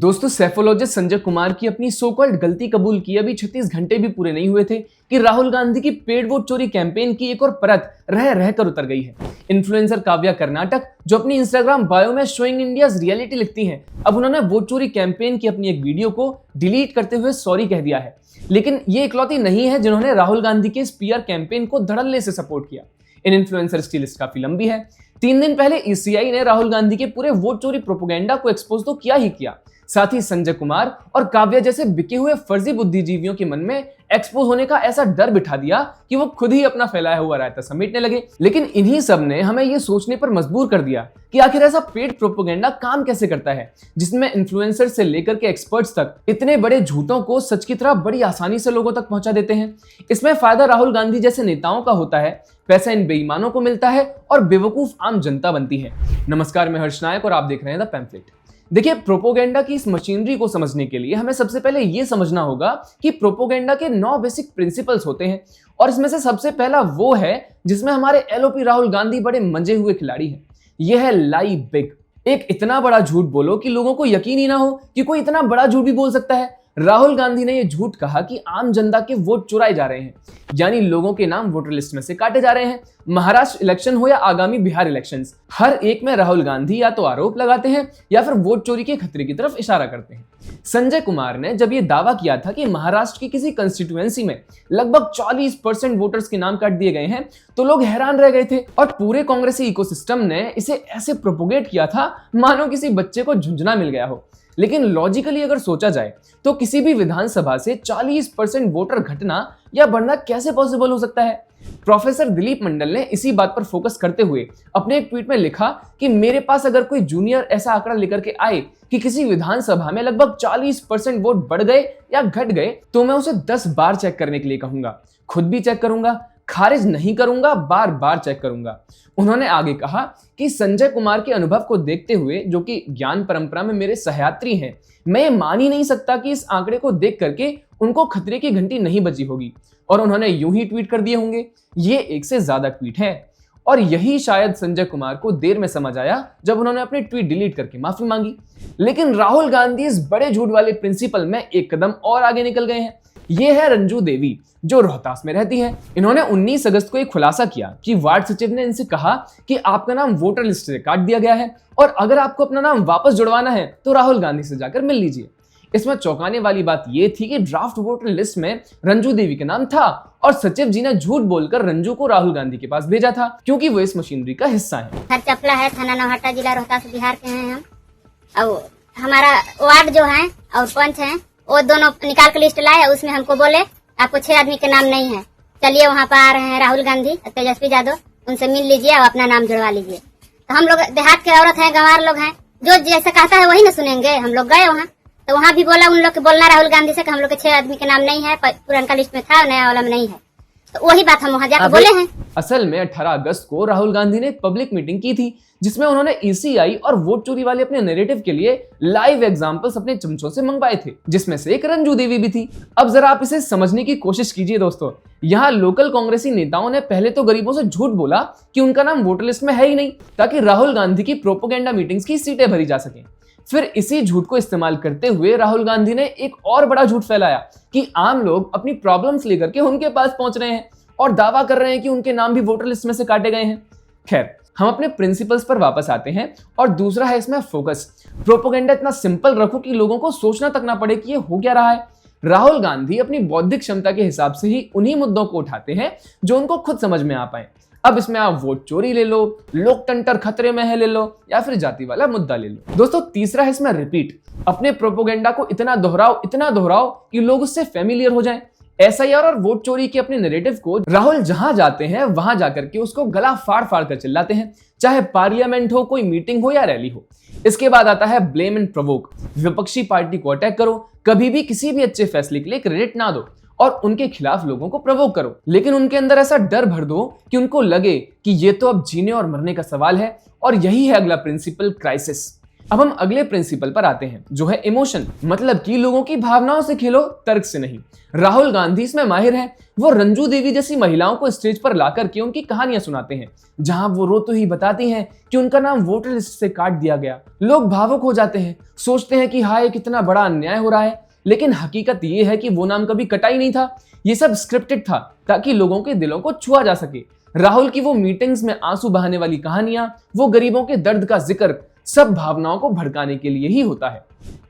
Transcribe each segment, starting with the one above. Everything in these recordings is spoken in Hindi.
दोस्तों, सेफोलॉजिस्ट संजय कुमार की अपनी सो कॉल्ड गलती कबूल किए अभी 36 घंटे भी पूरे नहीं हुए थे कि राहुल गांधी की पेड वोट चोरी कैंपेन की एक और परत रह रहकर उतर गई है। इन्फ्लुएंसर काव्या कर्नाटक, जो अपनी इंस्टाग्राम बायो में शोइंग इंडियाज रियलिटी लिखती हैं, अब उन्होंने वोट चोरी कैंपेन की अपनी एक वीडियो को डिलीट करते हुए सॉरी कह दिया है। लेकिन ये इकलौती नहीं है जिन्होंने राहुल गांधी के इस पीआर कैंपेन को धड़ल्ले से सपोर्ट किया। इन इन्फ्लुएंसर्स की लिस्ट काफी लंबी है। 3 दिन पहले ईसीआई ने राहुल गांधी के पूरे वोट चोरी प्रोपेगेंडा को एक्सपोज तो किया ही किया, साथ ही संजय कुमार और काव्या जैसे बिके हुए फर्जी बुद्धिजीवियों के मन में एक्सपोज होने का ऐसा डर बिठा दिया कि वो खुद ही अपना फैलाया हुआ रायता समेटने लगे। लेकिन इन्हीं सब ने हमें ये सोचने पर मजबूर कर दिया कि आखिर ऐसा पेड प्रोपेगेंडा काम कैसे करता है, जिसमें इन्फ्लुएंसर से लेकर के एक्सपर्ट्स तक इतने बड़े झूठों को सच की तरह बड़ी आसानी से लोगों तक पहुंचा देते हैं। इसमें फायदा राहुल गांधी जैसे नेताओं का होता है, पैसा इन बेईमानों को मिलता है और बेवकूफ आम जनता बनती है। नमस्कार, मैं हर्ष नायक और आप देख रहे हैं द पैम्फलेट। देखिए, प्रोपोगेंडा की इस मशीनरी को समझने के लिए हमें सबसे पहले यह समझना होगा कि प्रोपोगेंडा के 9 बेसिक प्रिंसिपल्स होते हैं और इसमें से सबसे पहला वो है जिसमें हमारे एलओपी राहुल गांधी बड़े मंजे हुए खिलाड़ी हैं। यह है लाई बिग। एक इतना बड़ा झूठ बोलो कि लोगों को यकीन ही ना हो कि कोई इतना बड़ा झूठ भी बोल सकता है। राहुल गांधी ने यह झूठ कहा कि आम जनता के वोट चुराए जा रहे हैं, यानी लोगों के नाम वोटर लिस्ट में से काटे जा रहे हैं। महाराष्ट्र इलेक्शन हो या आगामी बिहार इलेक्शंस, हर एक में राहुल गांधी या तो आरोप लगाते हैं या फिर वोट चोरी के खतरे की तरफ इशारा करते हैं। संजय कुमार ने जब यह दावा किया था कि महाराष्ट्र की किसी कंस्टिट्यूएंसी में लगभग 40% वोटर्स के नाम काट दिए गए हैं, तो लोग हैरान रह गए थे और पूरे कांग्रेसी इकोसिस्टम ने इसे ऐसे प्रोपोगेट किया था मानो किसी बच्चे को झुंझुना मिल गया हो। लेकिन लॉजिकली अगर सोचा जाए तो किसी भी विधानसभा से 40% वोटर घटना या बढ़ना कैसे पॉसिबल हो सकता है। प्रोफेसर दिलीप मंडल ने इसी बात पर फोकस करते हुए अपने एक ट्वीट में लिखा कि मेरे पास अगर कोई जूनियर ऐसा आंकड़ा लेकर के आए कि किसी विधानसभा में लगभग 40% वोट बढ़ गए या घट गए, तो मैं उसे 10 बार चेक करने के लिए कहूंगा, खुद भी चेक करूंगा, खारिज नहीं करूंगा, बार बार चेक करूंगा। उन्होंने आगे कहा कि संजय कुमार के अनुभव को देखते हुए, जो कि ज्ञान परंपरा में मेरे सहयात्री हैं, मैं ये मान ही नहीं सकता कि इस आंकड़े को देख करके उनको खतरे की घंटी नहीं बजी होगी। और उन्होंने यूं ही ट्वीट कर दिए होंगे। ये एक से ज्यादा ट्वीट है और यही शायद संजय कुमार को देर में समझ आया जब उन्होंने अपने ट्वीट डिलीट करके माफी मांगी। लेकिन राहुल गांधी इस बड़े झूठ वाले प्रिंसिपल में एक कदम और आगे निकल गए हैं। ये है रंजू देवी, जो रोहतास में रहती हैं। इन्होंने 19 अगस्त को एक खुलासा किया कि वार्ड सचिव ने इनसे कहा कि आपका नाम वोटर लिस्ट से काट दिया गया है और अगर आपको अपना नाम वापस जुड़वाना है तो राहुल गांधी से जाकर मिल लीजिए। इसमें चौंकाने वाली बात यह थी कि ड्राफ्ट वोटर लिस्ट में रंजू देवी का नाम था और सचिव जी ने झूठ बोलकर रंजू को राहुल गांधी के पास भेजा था, क्योंकि वो इस मशीनरी का हिस्सा है। हर चपला है, थाना नौहट्टा, जिला रोहतास, बिहार के हैं हम। और हमारा वार्ड जो है और पंच है, वो दोनों निकाल कर लिस्ट लाए। उसमें हमको बोले आपको 6 आदमी के नाम नहीं है, चलिए वहाँ पर आ रहे हैं राहुल गांधी, तेजस्वी यादव, उनसे मिल लीजिए और अपना नाम जुड़वा लीजिए। तो हम लोग देहात के औरत हैं, गंवार लोग हैं, जो जैसा कहता है वही ना सुनेंगे। हम लोग गए वहाँ, तो वहाँ भी बोला उन लोग के बोलना राहुल गांधी से कि हम लोग के 6 आदमी के नाम नहीं है, पुराना लिस्ट में था, नया वाला में नहीं है। तो वही बात हम वहाँ जाकर बोले हैं। असल में 18 अगस्त को राहुल गांधी ने एक पब्लिक मीटिंग की थी जिसमें उन्होंने ईसीआई और वोट चोरी वाले अपने नैरेटिव के लिए लाइव एग्जांपल्स अपने चमचों से मंगवाए थे, जिसमें से एक रंजू देवी भी थी। अब जरा आप इसे समझने की कोशिश कीजिए दोस्तों। यहाँ लोकल कांग्रेसी नेताओं ने पहले तो गरीबों से झूठ बोला कि उनका नाम वोटर लिस्ट में है ही नहीं, ताकि राहुल गांधी की प्रोपेगेंडा मीटिंग्स की सीटें भरी जा सकें। फिर इसी झूठ को इस्तेमाल करते हुए राहुल गांधी ने एक और बड़ा झूठ फैलाया कि आम लोग अपनी प्रॉब्लम्स लेकर के उनके पास पहुंच रहे हैं और दावा कर रहे हैं कि उनके नाम भी वोटर लिस्ट में से काटे गए हैं। खैर, हम अपने प्रिंसिपल्स पर वापस आते हैं और दूसरा है इसमें फोकस। प्रोपेगेंडा इतना सिंपल रखो कि लोगों को सोचना तक ना पड़े कि ये हो क्या रहा है। राहुल गांधी अपनी बौद्धिक क्षमता के हिसाब से ही उन्हीं मुद्दों को उठाते हैं जो उनको खुद समझ में आ पाए। अब इसमें आप वोट चोरी ले लो, लोकतंत्र खतरे में है ले लो, या फिर जाति वाला मुद्दा ले लो। दोस्तों, तीसरा है इसमें रिपीट। अपने प्रोपेगेंडा को इतना दोहराओ कि लोग उससे फेमिलियर हो जाएं। एसआईआर और वोट चोरी के अपने नैरेटिव को राहुल जहां जाते हैं वहां जाकर के उसको गला फाड़ फाड़ कर चिल्लाते हैं, चाहे पार्लियामेंट हो, कोई मीटिंग हो या रैली हो। इसके बाद आता है ब्लेम एंड प्रोवोक। विपक्षी पार्टी को अटैक करो, कभी भी किसी भी अच्छे फैसले के लिए क्रेडिट ना दो और उनके खिलाफ लोगों को प्रोवोक करो, लेकिन उनके अंदर ऐसा डर भर दो कि उनको लगे कि ये तो अब जीने और मरने का सवाल है। और यही है अगला प्रिंसिपल, क्राइसिस। अब हम अगले प्रिंसिपल पर आते हैं, जो है इमोशन, मतलब कि लोगों की भावनाओं से खेलो, तर्क से नहीं। राहुल गांधी इसमें माहिर हैं। वो रंजू देवी जैसी महिलाओं को स्टेज पर लाकर के उनकी कहानियां सुनाते हैं, जहां वो रोते ही बताती हैं कि उनका नाम वोटर लिस्ट से काट दिया गया। लोग भावुक हो जाते हैं, सोचते हैं कि हाय कितना बड़ा अन्याय हो रहा है, लेकिन हकीकत ये है कि वो नाम कभी कटा ही नहीं था। ये सब स्क्रिप्टेड था ताकि लोगों के दिलों को छुआ जा सके। राहुल की वो मीटिंग्स में आंसू बहाने वाली कहानियां, वो गरीबों के दर्द का जिक्र, सब भावनाओं को भड़काने के लिए ही होता है।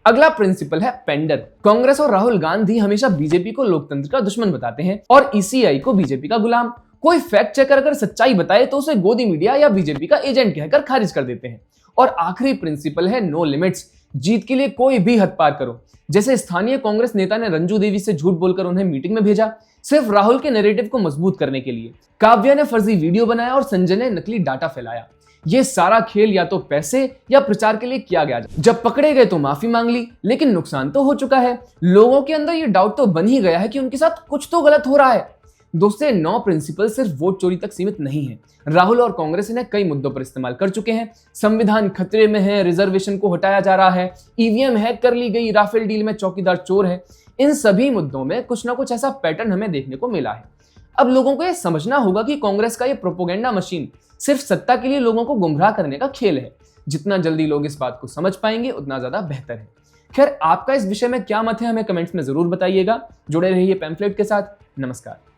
अगला प्रिंसिपल है पेंडर। कांग्रेस और राहुल गांधी हमेशा बीजेपी को लोकतंत्र का दुश्मन बताते हैं और ईसीआई को बीजेपी का गुलाम। कोई फैक्ट चेकर अगर सच्चाई बताए तो उसे गोदी मीडिया या बीजेपी का एजेंट कहकर खारिज कर देते हैं। और आखिरी प्रिंसिपल है नो लिमिट्स। जीत के लिए कोई भी हद पार करो। जैसे स्थानीय कांग्रेस नेता ने रंजू देवी से झूठ बोलकर उन्हें मीटिंग में भेजा, सिर्फ राहुल के नैरेटिव को मजबूत करने के लिए। काव्या ने फर्जी वीडियो बनाया और संजय ने नकली डाटा फैलाया। ये सारा खेल या तो पैसे या प्रचार के लिए किया गया। जब पकड़े गए तो माफी मांग ली, लेकिन नुकसान तो हो चुका है। लोगों के अंदर ये डाउट तो बन ही गया है कि उनके साथ कुछ तो गलत हो रहा है। दोस्तों, 9 प्रिंसिपल सिर्फ वोट चोरी तक सीमित नहीं है। राहुल और कांग्रेस इन्हें कई मुद्दों पर इस्तेमाल कर चुके हैं। संविधान खतरे में है, रिजर्वेशन को हटाया जा रहा है, ईवीएम हैक कर ली गई, राफेल डील में चौकीदार चोर है। इन सभी मुद्दों में कुछ ना कुछ ऐसा पैटर्न हमें देखने को मिला है। अब लोगों को यह समझना होगा कि कांग्रेस का यह प्रोपोगेंडा मशीन सिर्फ सत्ता के लिए लोगों को गुमराह करने का खेल है। जितना जल्दी लोग इस बात को समझ पाएंगे उतना ज्यादा बेहतर है। खैर, आपका इस विषय में क्या मत है, हमें कमेंट्स में जरूर बताइएगा। जुड़े रहिए पैम्फलेट के साथ। नमस्कार।